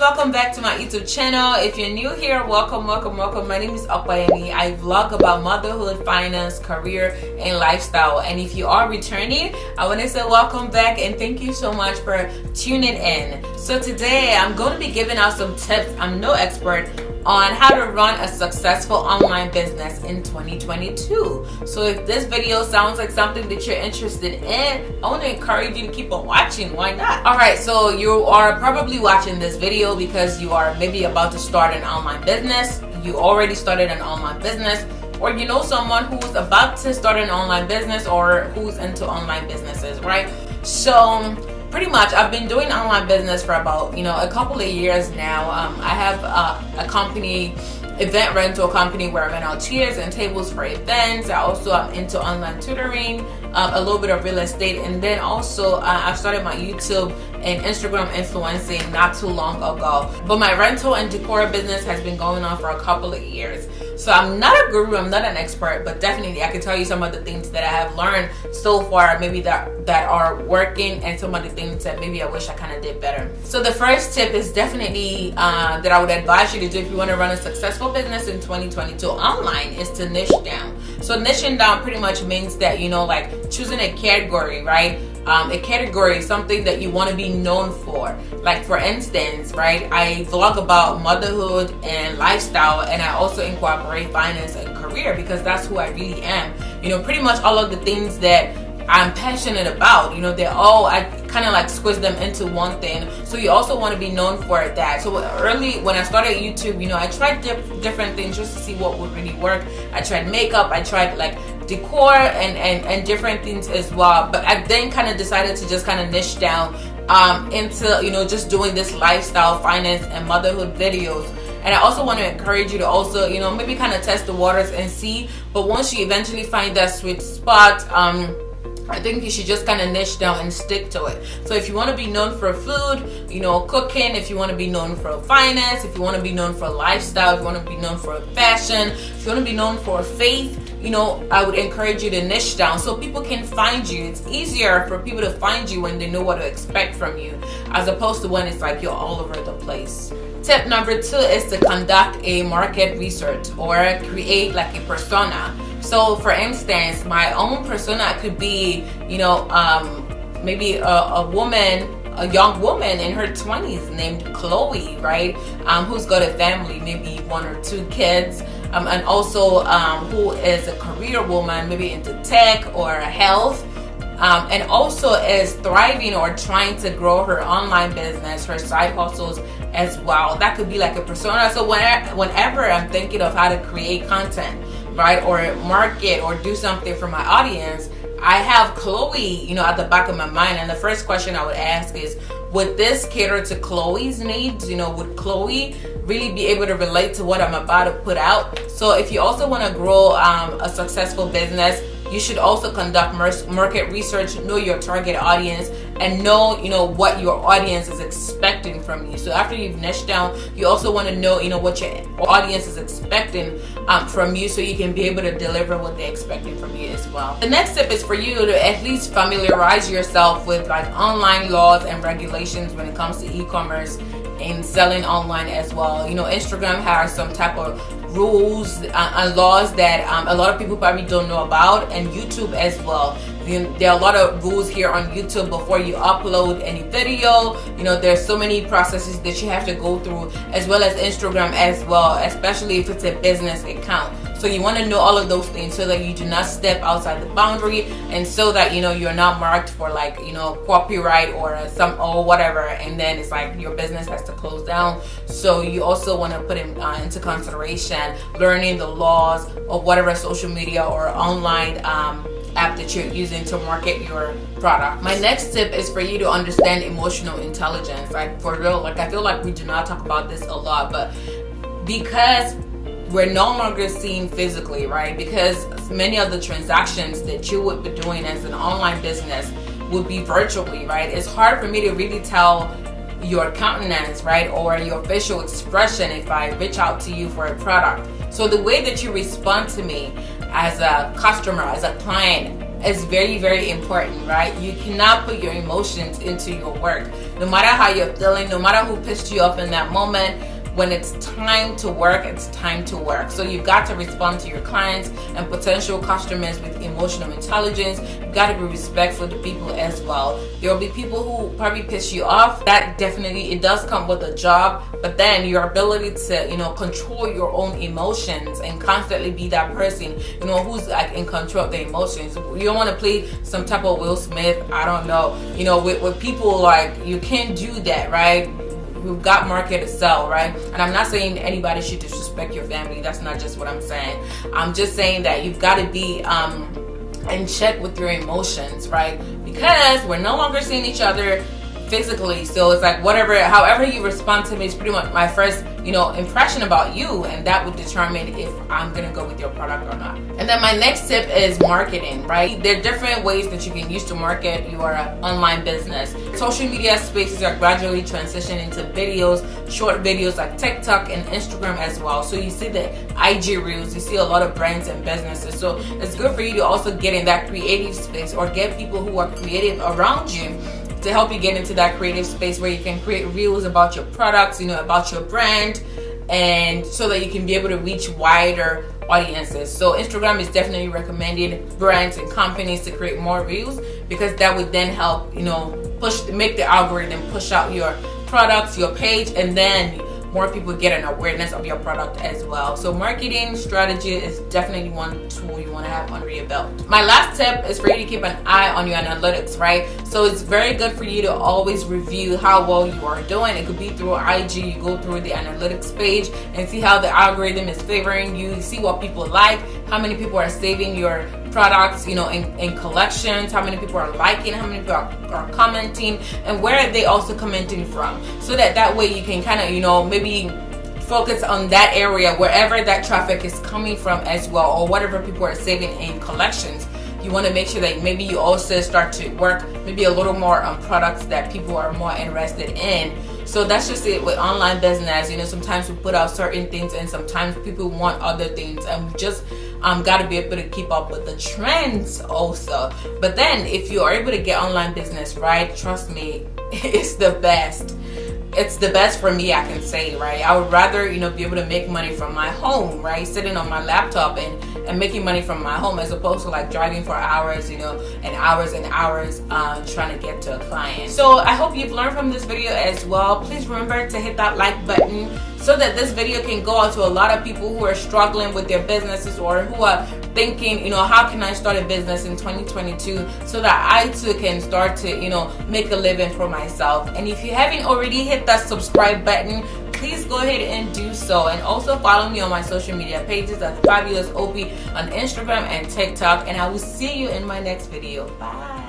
welcome back to my YouTube channel. If you're new here, welcome. My name is Opayemi. I vlog about motherhood, finance, career, and lifestyle. And if you are returning, I want to say welcome back and thank you so much for tuning in. So today I'm going to be giving out some tips. I'm no expert on how to run a successful online business in 2022. So if this video sounds like something that you're interested in, I want to encourage you to keep on watching. Why not? Alright, so you are probably watching this video because you are maybe about to start an online business, you already started an online business, or you know someone who's about to start an online business or who's into online businesses, right? So pretty much I've been doing online business for about a couple of years now. I have a company, event rental company, where I rent out chairs and tables for events. I also am into online tutoring, a little bit of real estate, and then also I've started my YouTube and Instagram influencing not too long ago. But my rental and decor business has been going on for a couple of years. So I'm not a guru, I'm not an expert, but definitely I can tell you some of the things that I have learned so far, maybe that are working, and some of the things that maybe I wish I kind of did better. So the first tip is definitely that I would advise you to do if you want to run a successful business in 2022 online is to niche down. So niching down pretty much means that, like choosing a category, right? A category is something that you want to be known for. Like for instance, right, I vlog about motherhood and lifestyle, and I also incorporate finance and career because that's who I really am. Pretty much all of the things that I'm passionate about, they're all, I kind of like squish them into one thing. So you also want to be known for that. So early when I started YouTube, I tried different things just to see what would really work. I tried makeup, I tried like decor and different things as well. But I then kind of decided to just kind of niche down into just doing this lifestyle, finance, and motherhood videos. And I also want to encourage you to also maybe kind of test the waters and see. But once you eventually find that sweet spot, I think you should just kind of niche down and stick to it. So if you want to be known for food, cooking, if you want to be known for finance, if you want to be known for lifestyle, if you want to be known for fashion, if you want to be known for faith, I would encourage you to niche down so people can find you. It's easier for people to find you when they know what to expect from you, as opposed to when it's like you're all over the place. Tip number 2 is to conduct a market research or create like a persona. So for instance, my own persona could be, maybe a young woman in her 20s named Chloe, right? Who's got a family, maybe 1 or 2 kids, and also who is a career woman, maybe into tech or health, and also is thriving or trying to grow her online business, her side hustles as well. That could be like a persona. So whenever I'm thinking of how to create content, right, or market or do something for my audience, I have Chloe, at the back of my mind. And the first question I would ask is, would this cater to Chloe's needs? Would Chloe really be able to relate to what I'm about to put out? So if you also want to grow a successful business, you should also conduct market research, know your target audience, and know what your audience is expecting from you. So after you've niched down, you also want to know what your audience is expecting from you, so you can be able to deliver what they're expecting from you as well. The next tip is for you to at least familiarize yourself with like online laws and regulations when it comes to e-commerce and selling online as well. Instagram has some type of rules and laws that a lot of people probably don't know about, and YouTube as well. There are a lot of rules here on YouTube before you upload any video. There's so many processes that you have to go through, as well as Instagram as well, especially if it's a business account. So you want to know all of those things so that you do not step outside the boundary, and so that you're not marked for like copyright or whatever, and then it's like your business has to close down. So you also want to put into consideration learning the laws of whatever social media or online app that you're using to market your product. My next tip is for you to understand emotional intelligence. Like for real, like I feel like we do not talk about this a lot, but because we're no longer seen physically, right? Because many of the transactions that you would be doing as an online business would be virtually, right? It's hard for me to really tell your countenance, right, or your facial expression if I reach out to you for a product. So the way that you respond to me as a customer, as a client, is very, very important, right? You cannot put your emotions into your work. No matter how you're feeling, no matter who pissed you off in that moment, when it's time to work, it's time to work. So you've got to respond to your clients and potential customers with emotional intelligence. You've got to be respectful to people as well. There will be people who probably piss you off. That definitely, it does come with a job, but then your ability to, control your own emotions and constantly be that person, who's like in control of the emotions. You don't want to play some type of Will Smith, I don't know, with people. Like, you can't do that, right? We've got market to sell, right? And I'm not saying anybody should disrespect your family. That's not just what I'm saying. I'm just saying that you've got to be in check with your emotions, right? Because we're no longer seeing each other physically, so it's like however you respond to me is pretty much my first impression about you, and that would determine if I'm gonna go with your product or not. And then my next tip is marketing, right? There are different ways that you can use to market your online business. Social media spaces are gradually transitioning into videos, short videos like TikTok and Instagram as well. So you see the IG reels, you see a lot of brands and businesses. So it's good for you to also get in that creative space or get people who are creative around you to help you get into that creative space where you can create reels about your products, about your brand, and so that you can be able to reach wider audiences. So Instagram is definitely recommended brands and companies to create more reels, because that would then help, make the algorithm push out your products, your page, and then more people get an awareness of your product as well. So marketing strategy is definitely one tool you want to have under your belt. My last tip is for you to keep an eye on your analytics, right? So it's very good for you to always review how well you are doing. It could be through IG. You go through the analytics page and see how the algorithm is favoring you, see what people like, how many people are saving your products, in collections, how many people are liking, how many people are commenting, and where are they also commenting from, so that way you can kind of, maybe focus on that area wherever that traffic is coming from as well, or whatever people are saving in collections. You want to make sure that maybe you also start to work maybe a little more on products that people are more interested in. So that's just it with online business. Sometimes we put out certain things and sometimes people want other things, and we just got to be able to keep up with the trends also. But then if you are able to get online business right, trust me, it's the best. It's the best for me, I can say, right? I would rather, be able to make money from my home, right? Sitting on my laptop and making money from my home, as opposed to like driving for hours, and hours and hours trying to get to a client. So I hope you've learned from this video as well. Please remember to hit that like button so that this video can go out to a lot of people who are struggling with their businesses, or who are thinking, how can I start a business in 2022 so that I too can start to, make a living for myself. And if you haven't already hit that subscribe button, please go ahead and do so. And also follow me on my social media pages at Fabulous Opie on Instagram and TikTok. And I will see you in my next video. Bye.